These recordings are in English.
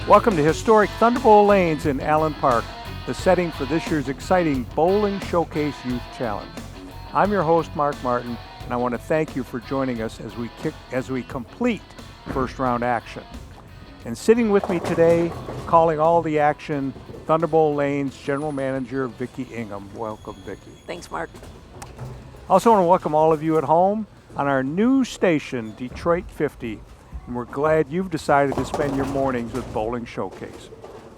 Welcome to historic Thunderbolt Lanes in Allen Park, the setting for this year's exciting Bowling Showcase Youth Challenge. I'm your host, Mark Martin, and I want to thank you for joining us as we complete first round action. And sitting with me today, calling all the action, Thunderbolt Lanes General Manager Vicki Ingham. Welcome, Vicki. Thanks, Mark. Also want to welcome all of you at home on our new station, Detroit 50. And we're glad you've decided to spend your mornings with Bowling Showcase.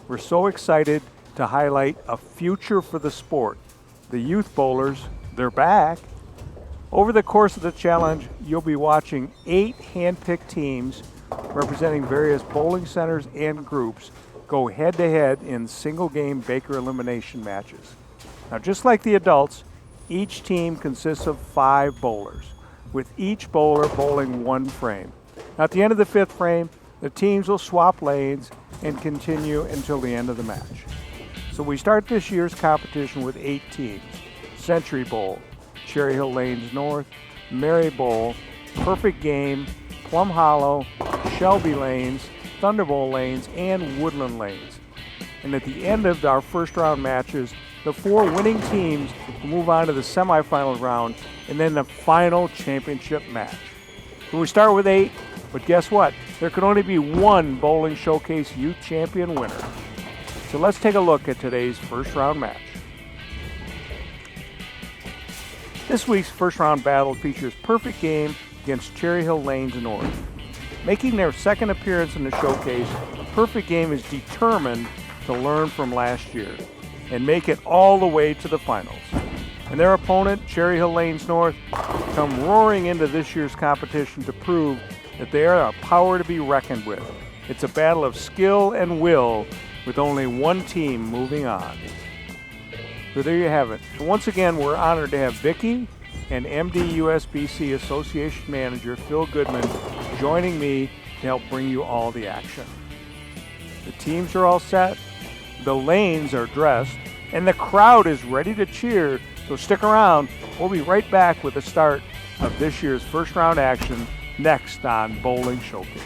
We're so excited to highlight a future for the sport. The youth bowlers, they're back. Over the course of the challenge, you'll be watching 8 hand-picked teams representing various bowling centers and groups go head-to-head in single-game Baker elimination matches. Now, just like the adults, each team consists of 5 bowlers, with each bowler bowling 1 frame. Now, at the end of the 5th frame, the teams will swap lanes and continue until the end of the match. So we start this year's competition with 8 teams: Century Bowl, Cherry Hill Lanes North, Mary Bowl, Perfect Game, Plum Hollow, Shelby Lanes, Thunderbolt Lanes, and Woodland Lanes. And at the end of our first round matches, the 4 winning teams will move on to the semifinal round and then the final championship match. So we start with 8, but guess what? There can only be 1 Bowling Showcase Youth Champion winner. So let's take a look at today's first round match. This week's first round battle features Perfect Game against Cherry Hill Lanes North. Making their second appearance in the showcase, Perfect Game is determined to learn from last year and make it all the way to the finals. And their opponent, Cherry Hill Lanes North, come roaring into this year's competition to prove that they are a power to be reckoned with. It's a battle of skill and will with only 1 team moving on. So there you have it. And once again, we're honored to have Vicki and MD USBC Association Manager Phil Goodman joining me to help bring you all the action. The teams are all set, the lanes are dressed, and the crowd is ready to cheer. So stick around. We'll be right back with the start of this year's first round action next on Bowling Showcase.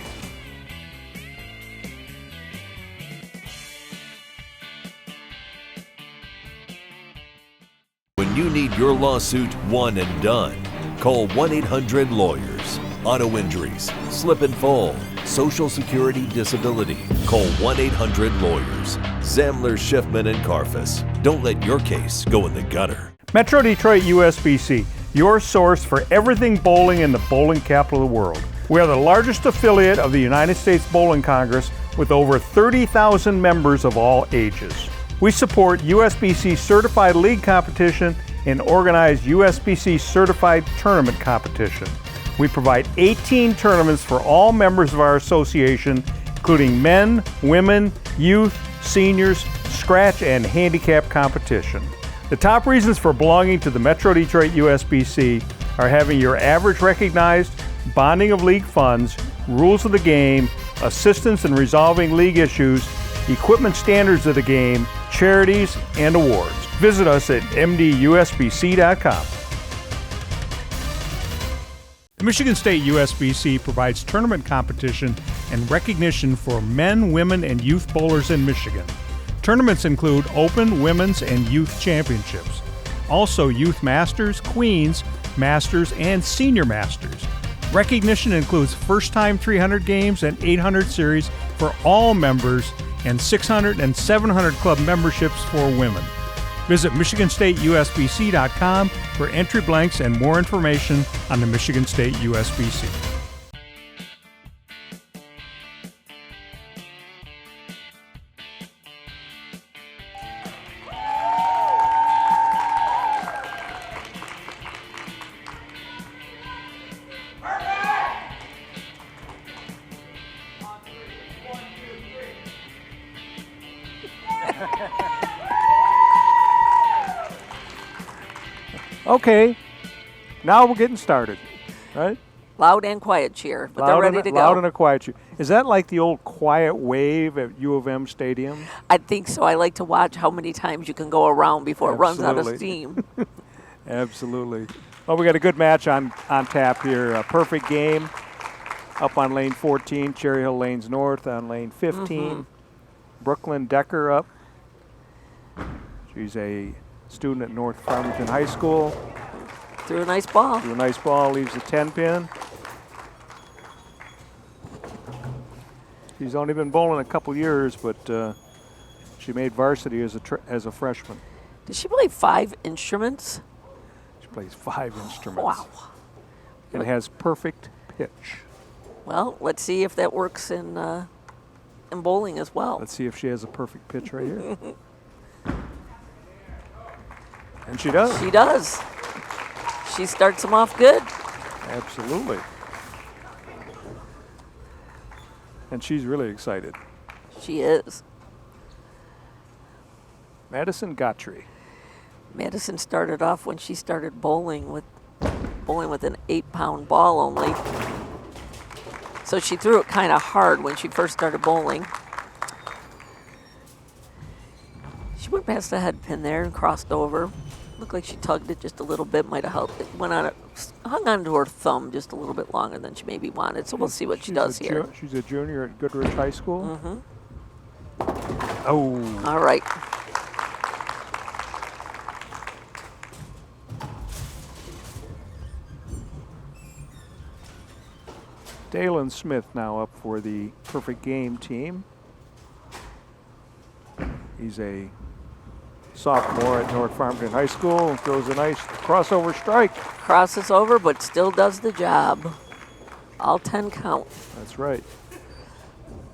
When you need your lawsuit won and done, call 1-800-LAWYERS. Auto injuries, slip and fall, Social Security disability. Call 1-800-LAWYERS. Zamler, Schiffman, and Karfus. Don't let your case go in the gutter. Metro Detroit USBC, your source for everything bowling in the bowling capital of the world. We are the largest affiliate of the United States Bowling Congress with over 30,000 members of all ages. We support USBC Certified League competition and organize USBC Certified Tournament competition. We provide 18 tournaments for all members of our association, including men, women, youth, seniors, scratch, and handicap competition. The top reasons for belonging to the Metro Detroit USBC are having your average recognized, bonding of league funds, rules of the game, assistance in resolving league issues, equipment standards of the game, charities, and awards. Visit us at mdusbc.com. The Michigan State USBC provides tournament competition and recognition for men, women, and youth bowlers in Michigan. Tournaments include Open, Women's, and Youth Championships. Also Youth Masters, Queens, Masters, and Senior Masters. Recognition includes first-time 300 games and 800 series for all members and 600 and 700 club memberships for women. Visit MichiganStateUSBC.com for entry blanks and more information on the Michigan State USBC. Okay, now we're getting started, right? Loud and quiet cheer, but they're ready to go. Loud and a quiet cheer. Is that like the old quiet wave at U of M Stadium? I think so. I like to watch how many times you can go around before it runs out of steam. Absolutely. Well, we got a good match on tap here. A Perfect Game up on lane 14, Cherry Hill Lanes North on lane 15. Brooklyn Decker up. She's a student at North Farmington High School. Threw a nice ball. Threw a nice ball, leaves the 10 pin. She's only been bowling a couple years, but she made varsity as a freshman. Did she play 5 instruments? She plays 5 instruments. Wow. And has perfect pitch. Well, let's see if that works in bowling as well. Let's see if she has a perfect pitch right here. And she does. She does. She starts them off good. Absolutely. And she's really excited. She is. Madison Gotry. Madison started off when she started bowling with an 8-pound ball only. So she threw it kind of hard when she first started bowling. She went past the head pin there and crossed over. Looked like she tugged it just a little bit, might have helped. It went on, hung onto her thumb just a little bit longer than she maybe wanted. So we'll see what she does here. She's a junior at Goodrich High School. Mm-hmm. Oh. All right. Dalen Smith now up for the perfect game team. He's a sophomore at North Farmington High School and throws a nice crossover strike. Crosses over, but still does the job. All 10 count. That's right.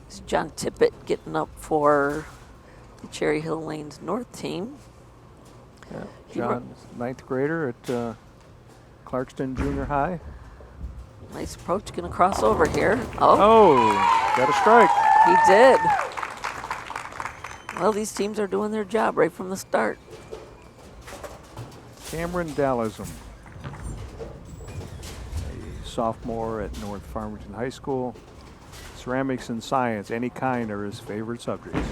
It's John Tippett getting up for the Cherry Hill Lanes North team. Yeah. John, 9th grader at Clarkston Junior High. Nice approach, gonna cross over here. Oh, got a strike. He did. Well, these teams are doing their job right from the start. Cameron Dallism, a sophomore at North Farmington High School. Ceramics and science, any kind, are his favorite subjects.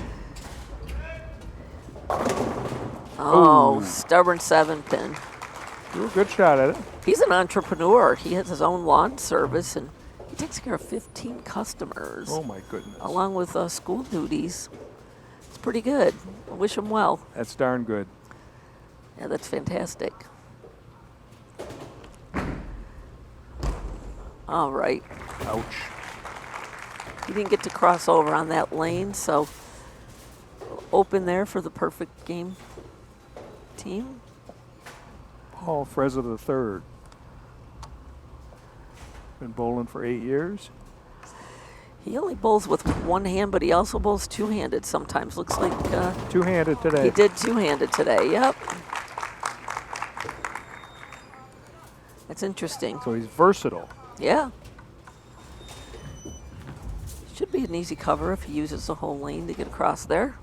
Oh, Ooh. stubborn 7-pin. Threw a good shot at it. He's an entrepreneur. He has his own lawn service, and he takes care of 15 customers. Oh, my goodness. Along with school duties. It's pretty good. I wish him well. That's darn good. Yeah, that's fantastic. All right. Ouch. He didn't get to cross over on that lane, so open there for the perfect game team. Paul Frezza III. Been bowling for 8 years. He only bowls with one hand, but he also bowls two-handed sometimes. Looks like Two-handed today. he did two-handed today. Yep. That's interesting. So he's versatile. Yeah. Should be an easy cover if he uses the whole lane to get across there.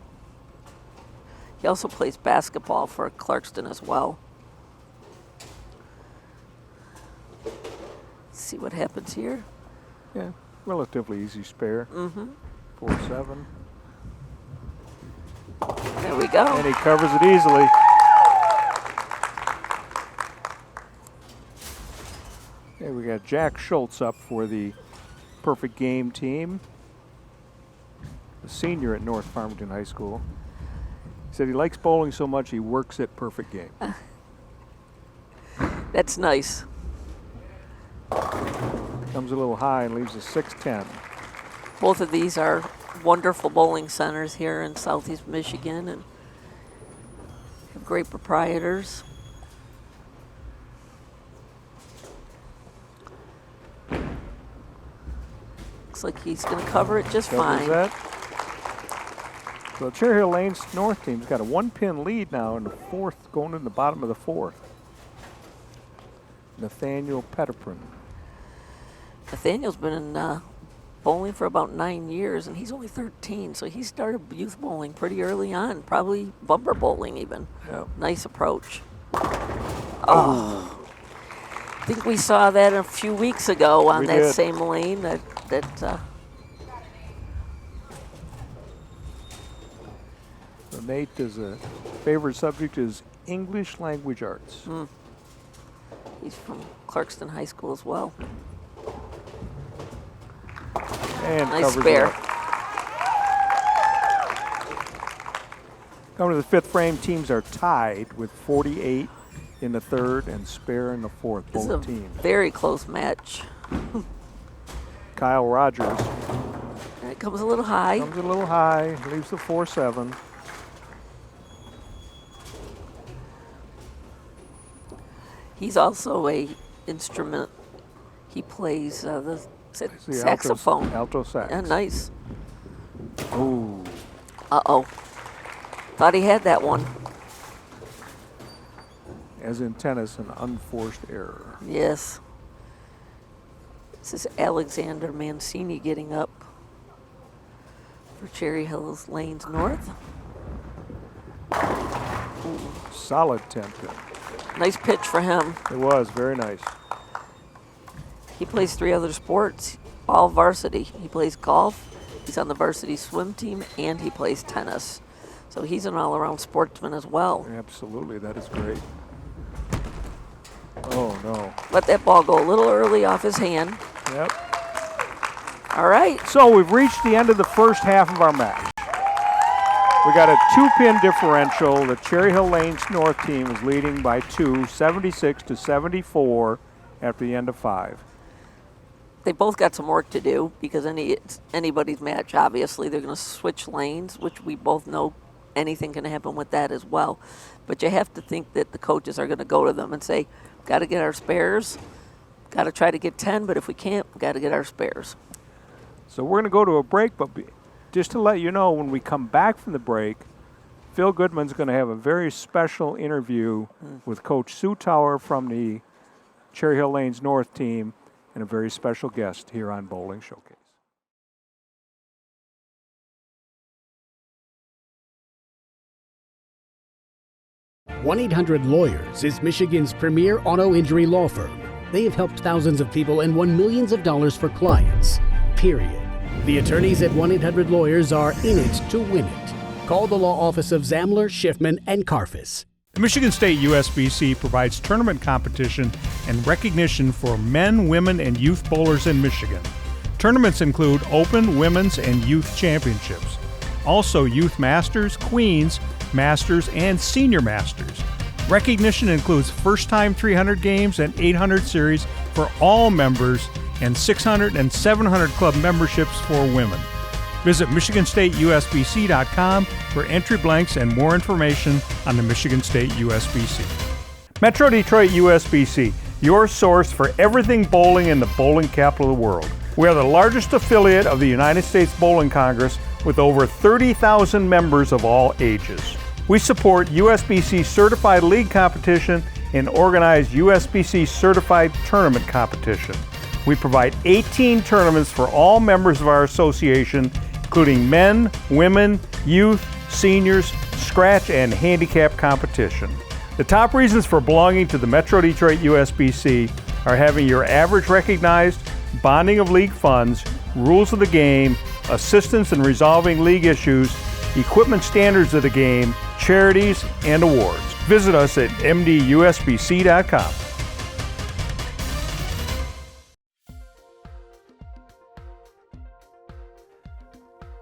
He also plays basketball for Clarkston as well. See what happens here. Yeah, relatively easy spare. Mm-hmm. 4-7. There we go. And he covers it easily. There we got Jack Schultz up for the perfect game team. A senior at North Farmington High School. He said he likes bowling so much he works at perfect game. That's nice. Comes a little high and leaves a 6-10. Both of these are wonderful bowling centers here in Southeast Michigan and have great proprietors. Looks like he's going to cover it just Covers fine. that. So the Cherry Hill Lanes North team's got a 1-pin lead now in the fourth, going in the bottom of the fourth. Nathaniel Petiprin. Nathaniel's been in bowling for about 9 years, and he's only 13, so he started youth bowling pretty early on, probably bumper bowling even. Yeah. Nice approach. Oh. I think we saw that a few weeks ago on We that did. same lane. So Nate is a favorite subject is English language arts. He's from Clarkston High School as well. And Nice covers spare. it up. Coming to the fifth frame, teams are tied with 48 in the third and spare in the fourth, This both is a teams. very close match. Kyle Rogers And it comes a little high. comes a little high, leaves the 4-7. He's also a instrument. He plays the The saxophone. Alto sax. Yeah, nice. Ooh. Uh-oh. Thought he had that one. As in tennis, an unforced error. Yes. This is Alexander Mancini getting up for Cherry Hills Lanes North. Solid 10 pin. Nice pitch for him. It was very nice. He plays 3 other sports, all varsity. He plays golf, he's on the varsity swim team, and he plays tennis. So he's an all-around sportsman as well. Absolutely, that is great. Oh no. Let that ball go a little early off his hand. Yep. All right. So we've reached the end of the first half of our match. We got a 2-pin differential. The Cherry Hill Lanes North team is leading by 2, 76-74 after the end of 5. They both got some work to do because it's anybody's match, obviously. They're going to switch lanes, which we both know anything can happen with that as well. But you have to think that the coaches are going to go to them and say, got to get our spares, got to try to get 10, but if we can't, got to get our spares. So we're going to go to a break, but just to let you know, when we come back from the break, Phil Goodman's going to have a very special interview with Coach Sue Tower from the Cherry Hill Lanes North team and a very special guest here on Bowling Showcase. $1-800-LAWYERS is Michigan's premier auto injury law firm. They have helped thousands of people and won millions of dollars for clients, period. The attorneys at 1-800-LAWYERS are in it to win it. Call the law office of Zamler, Schiffman, and Karfus. The Michigan State USBC provides tournament competition and recognition for men, women, and youth bowlers in Michigan. Tournaments include Open, Women's, and Youth Championships. Also Youth Masters, Queens, Masters, and Senior Masters. Recognition includes first-time 300 games and 800 series for all members and 600 and 700 club memberships for women. Visit MichiganStateUSBC.com for entry blanks and more information on the Michigan State USBC. Metro Detroit USBC, your source for everything bowling in the bowling capital of the world. We are the largest affiliate of the United States Bowling Congress with over 30,000 members of all ages. We support USBC certified league competition and organize USBC certified tournament competition. We provide 18 tournaments for all members of our association, including men, women, youth, seniors, scratch, and handicap competition. The top reasons for belonging to the Metro Detroit USBC are having your average recognized, bonding of league funds, rules of the game, assistance in resolving league issues, equipment standards of the game, charities, and awards. Visit us at mdusbc.com.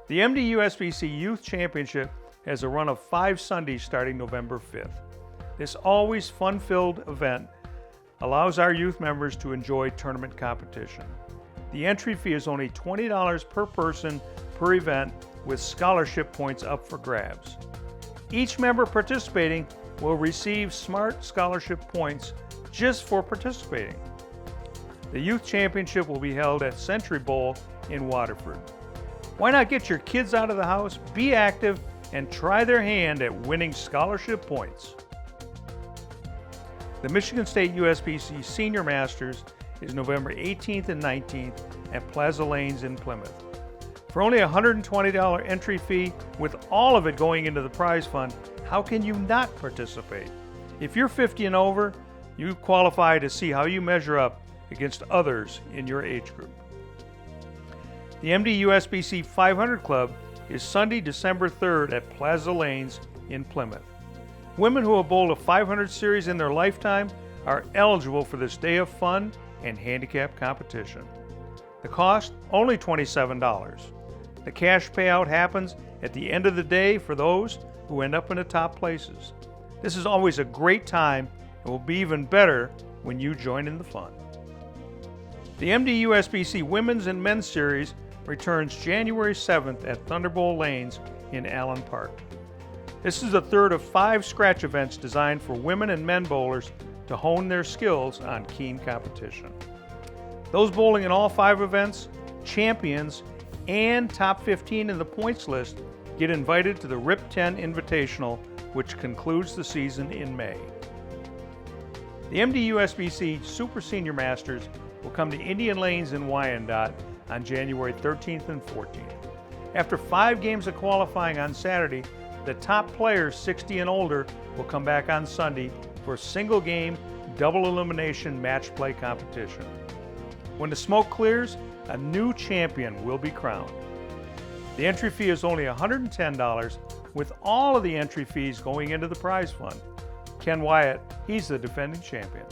The MDUSBC Youth Championship has a run of 5 Sundays starting November 5th. This always fun-filled event allows our youth members to enjoy tournament competition. The entry fee is only $20 per person per event, with scholarship points up for grabs. Each member participating will receive Smart Scholarship points just for participating. The Youth Championship will be held at Century Bowl in Waterford. Why not get your kids out of the house, be active, and try their hand at winning scholarship points? The Michigan State USBC Senior Masters is November 18th and 19th at Plaza Lanes in Plymouth. For only a $120 entry fee, with all of it going into the prize fund, how can you not participate? If you're 50 and over, you qualify to see how you measure up against others in your age group. The MDUSBC 500 Club is Sunday, December 3rd at Plaza Lanes in Plymouth. Women who have bowled a 500 series in their lifetime are eligible for this day of fun and handicap competition. The cost, only $27. The cash payout happens at the end of the day for those who end up in the top places. This is always a great time and will be even better when you join in the fun. The MDUSBC Women's and Men's Series returns January 7th at Thunderbolt Lanes in Allen Park. This is the third of 5 scratch events designed for women and men bowlers to hone their skills on keen competition. Those bowling in all 5 events, champions, and top 15 in the points list get invited to the RIP 10 Invitational, which concludes the season in May. The MDUSBC Super Senior Masters will come to Indian Lanes in Wyandotte on January 13th and 14th. After 5 games of qualifying on Saturday, the top players 60 and older will come back on Sunday for a single game, double elimination match play competition. When the smoke clears, a new champion will be crowned. The entry fee is only $110, with all of the entry fees going into the prize fund. Ken Wyatt, he's the defending champion.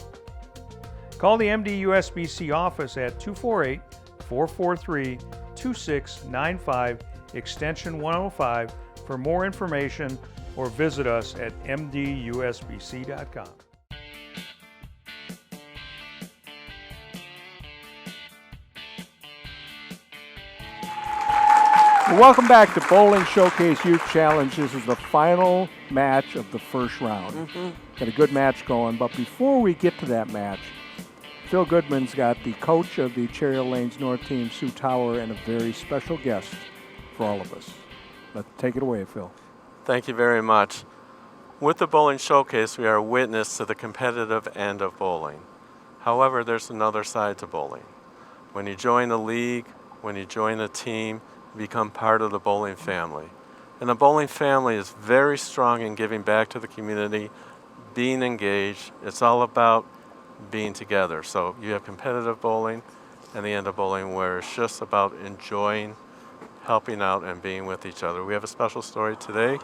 Call the MDUSBC office at 248-443-2695, extension 105 for more information, or visit us at mdusbc.com. Welcome back to Bowling Showcase Youth Challenge. This is the final match of the first round. Got a good match going, but before we get to that match, Phil Goodman's got the coach of the Cherry Hill Lanes North team, Sue Tower, and a very special guest for all of us. Let's take it away, Phil. Thank you very much. With the Bowling Showcase, we are a witness to the competitive end of bowling. However, there's another side to bowling. When you join the league, when you join a team, you become part of the bowling family. And the bowling family is very strong in giving back to the community, being engaged. It's all about being together. So you have competitive bowling and the end of bowling where it's just about enjoying, helping out, and being with each other. We have a special story today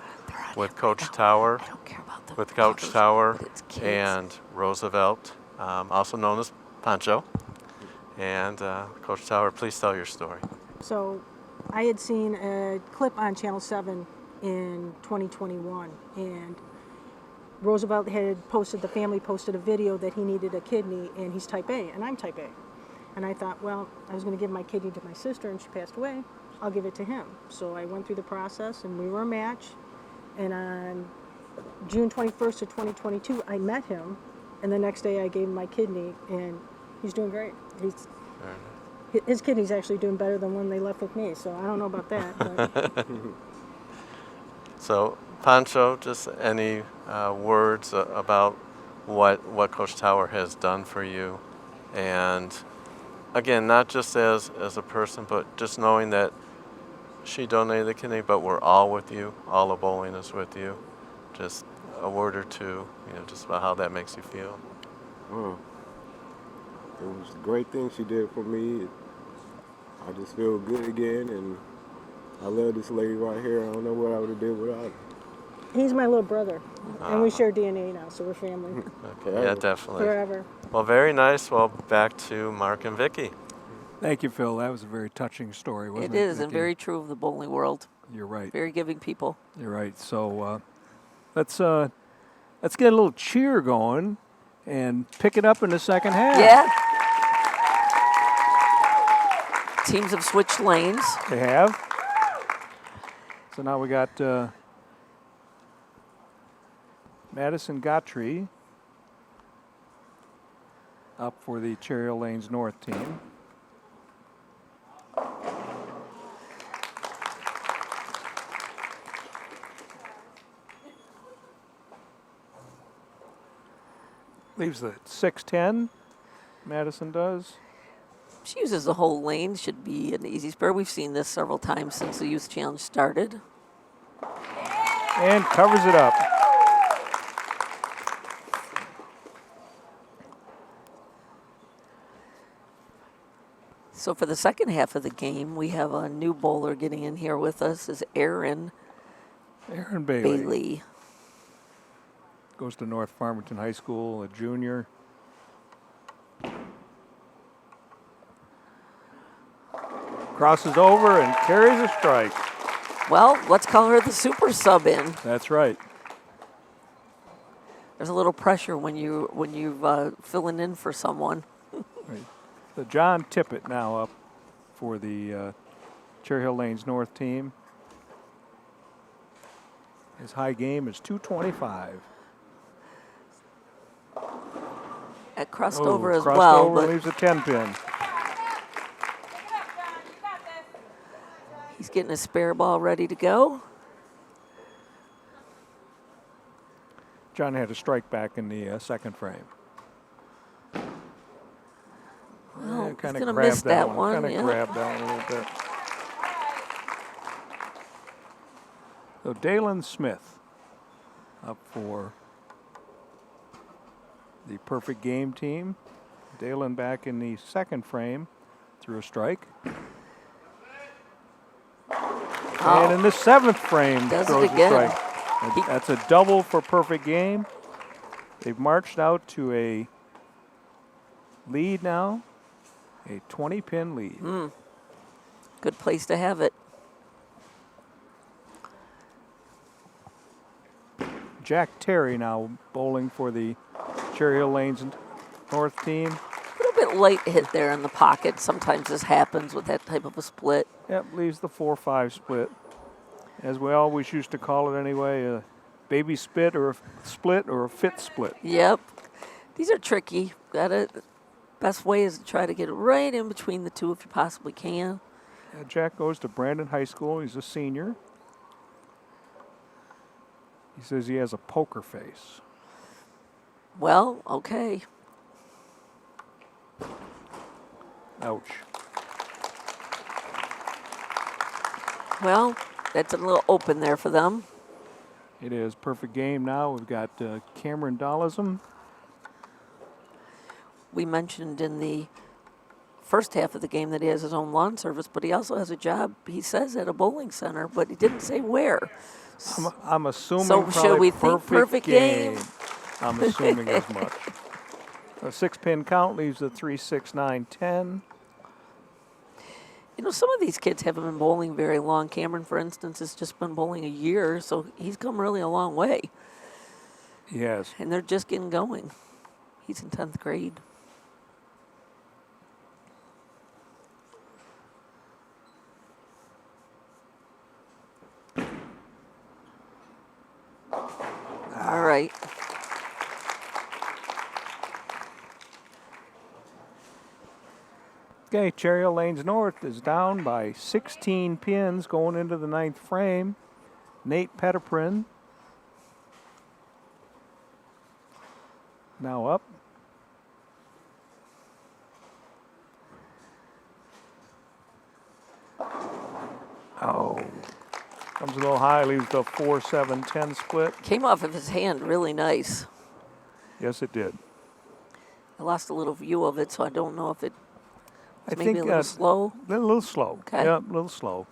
with Coach Tower, and Roosevelt, also known as Pancho. And Coach Tower, please tell your story. So I had seen a clip on Channel 7 in 2021, and Roosevelt had posted, the family posted a video that he needed a kidney, and he's type A, and I'm type A. And I thought, well, I was going to give my kidney to my sister, and she passed away. I'll give it to him. So I went through the process, and we were a match. And on June 21st of 2022, I met him, and the next day I gave him my kidney, and he's doing great. His kidney's actually doing better than when they left with me, so I don't know about that. But. So, Pancho, just any words about what Coach Tower has done for you, and again, not just as a person, but just knowing that she donated the kidney, but we're all with you, all of bowling is with you. Just a word or two, just about how that makes you feel. It was a great thing she did for me. I just feel good again, and I love this lady right here. I don't know what I would have did without her. He's my little brother, and we share DNA now, so we're family. Okay, yeah, definitely. Forever. Well, very nice. Well, back to Mark and Vicky. Thank you, Phil. That was a very touching story, wasn't it? It is, and Vicki? very true of the bowling world. You're right. Very giving people. You're right. So let's get a little cheer going and pick it up in the second half. Yeah. Teams have switched lanes. They have. So now we got Madison Gottry up for the Cherry Hill Lanes North team. Leaves the 6-10, Madison does. She uses the whole lane. Should be an easy spur. We've seen this several times since the Youth Challenge started. And covers it up. So for the second half of the game, we have a new bowler getting in here with us, is Aaron Bailey. Goes to North Farmington High School, a junior. Crosses over and carries a strike. Well, let's call her the super sub in. That's right. There's a little pressure when you filling in for someone. Right. So John Tippett now up for the Cherry Hill Lanes North team. His high game is 225. That crossed over as crossed well, over, but leaves a 10 pin. he's getting a spare ball ready to go. John had a strike back in the second frame. Well, he's Kind of gonna grabbed miss that one. Kind of Yeah. grabbed that one a little bit. So Dalen Smith up for the perfect game team. Dalen back in the second frame through a strike. And in the seventh frame, Does it throws a again. strike. And that's a double for perfect game. They've marched out to a lead now, a 20-pin lead. Good place to have it. Jack Terry now bowling for the Cherry Hill Lanes North team. A little bit late hit there in the pocket. Sometimes this happens with that type of a split. Yep, leaves the 4-5 split. As we always used to call it anyway, a baby split or a fit split. Yep. These are tricky. Best way is to try to get it right in between the two if you possibly can. Jack goes to Brandon High School. He's a senior. He says he has a poker face. Well, okay. Ouch. Well, that's a little open there for them. It is perfect game now. We've got Cameron Dollison. We mentioned in the first half of the game that he has his own lawn service, but he also has a job, he says, at a bowling center, but he didn't say where. I'm assuming So probably shall we think perfect game? I'm assuming as much. A 6-pin count leaves a 3, 6, 9, 10. You know, some of these kids haven't been bowling very long. Cameron, for instance, has just been bowling a year, so he's come really a long way. Yes. And they're just getting going. He's in 10th grade. All right. Okay, Cherry Hill Lanes North is down by 16 pins going into the 9th frame. Nate Petiprin now up. Oh, comes a little high, leaves the 4, 7, 10 split. Came off of his hand really nice. Yes, it did. I lost a little view of it, so I don't know if it I maybe think a little slow. A little slow. Okay. Yeah, a little slow.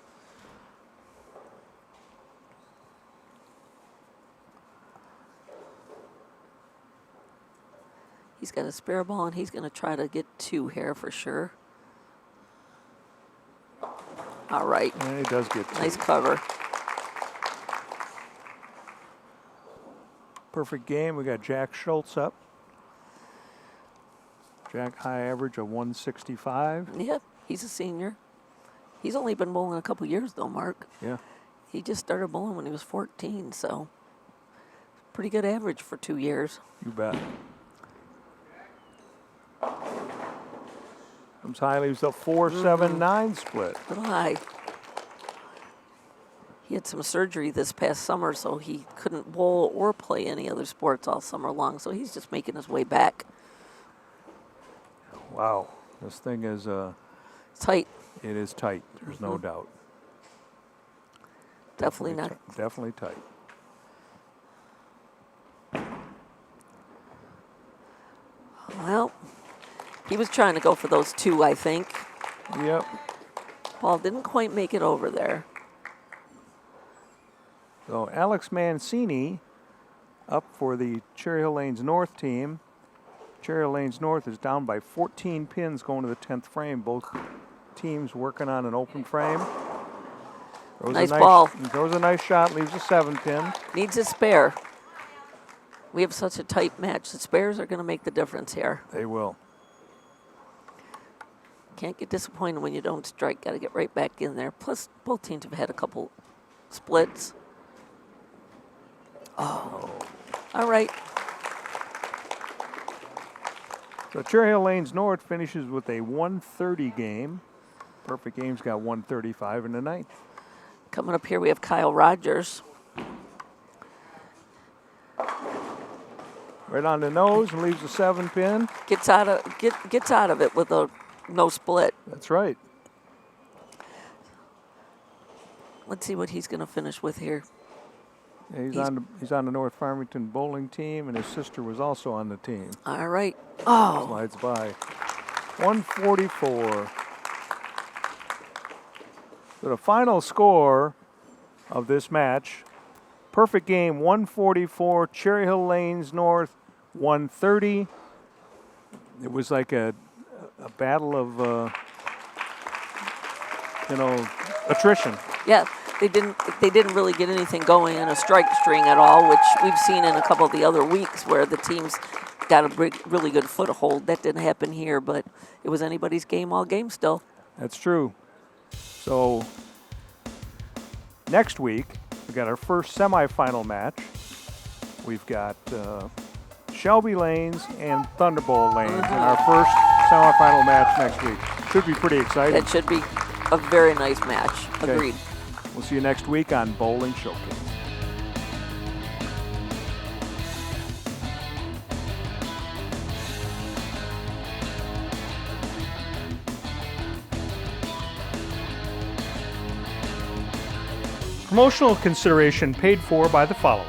He's got a spare ball, and he's going to try to get 2 here for sure. All right. And he does get 2. Nice cover. Perfect game. We got Jack Schultz up. Jack high average of 165. Yep, he's a senior. He's only been bowling a couple years, though, Mark. Yeah. He just started bowling when he was 14, so pretty good average for 2 years. You bet. Comes high, leaves a 4, 7, 9 split. Little high. He had some surgery this past summer, so he couldn't bowl or play any other sports all summer long, so he's just making his way back. Wow. This thing is Tight. it is tight. There's no doubt. Definitely not. Definitely tight. Well, he was trying to go for those 2, I think. Yep. Ball didn't quite make it over there. So Alex Mancini up for the Cherry Hill Lanes North team. Cherry Hill Lanes North is down by 14 pins going to the 10th frame. Both teams working on an open frame. Nice ball. Throws a nice shot, leaves a 7 pin. Needs a spare. We have such a tight match. The spares are going to make the difference here. They will. Can't get disappointed when you don't strike. Got to get right back in there. Plus, both teams have had a couple splits. Oh. All right. So Cherry Hill Lanes North finishes with a 130 game. Perfect Game's got 135 in the ninth. Coming up here, we have Kyle Rogers. Right on the nose and leaves a 7 pin. Gets out of it with a no split. That's right. Let's see what he's going to finish with here. Yeah, he's on the North Farmington bowling team, and his sister was also on the team. All right. Oh. Slides by. 144. So the final score of this match, Perfect Game 144, Cherry Hill Lanes North 130. It was like a battle of, attrition. Yeah, they didn't really get anything going in a strike string at all, which we've seen in a couple of the other weeks where the teams got a really good foothold. That didn't happen here, but it was anybody's game all game still. That's true. So next week, we got our first semifinal match. We've got Shelby Lanes and Thunderbolt Lanes in our first semifinal match next week. Should be pretty exciting. That should be a very nice match. Okay. Agreed. We'll see you next week on Bowling Showcase. Promotional consideration paid for by the following: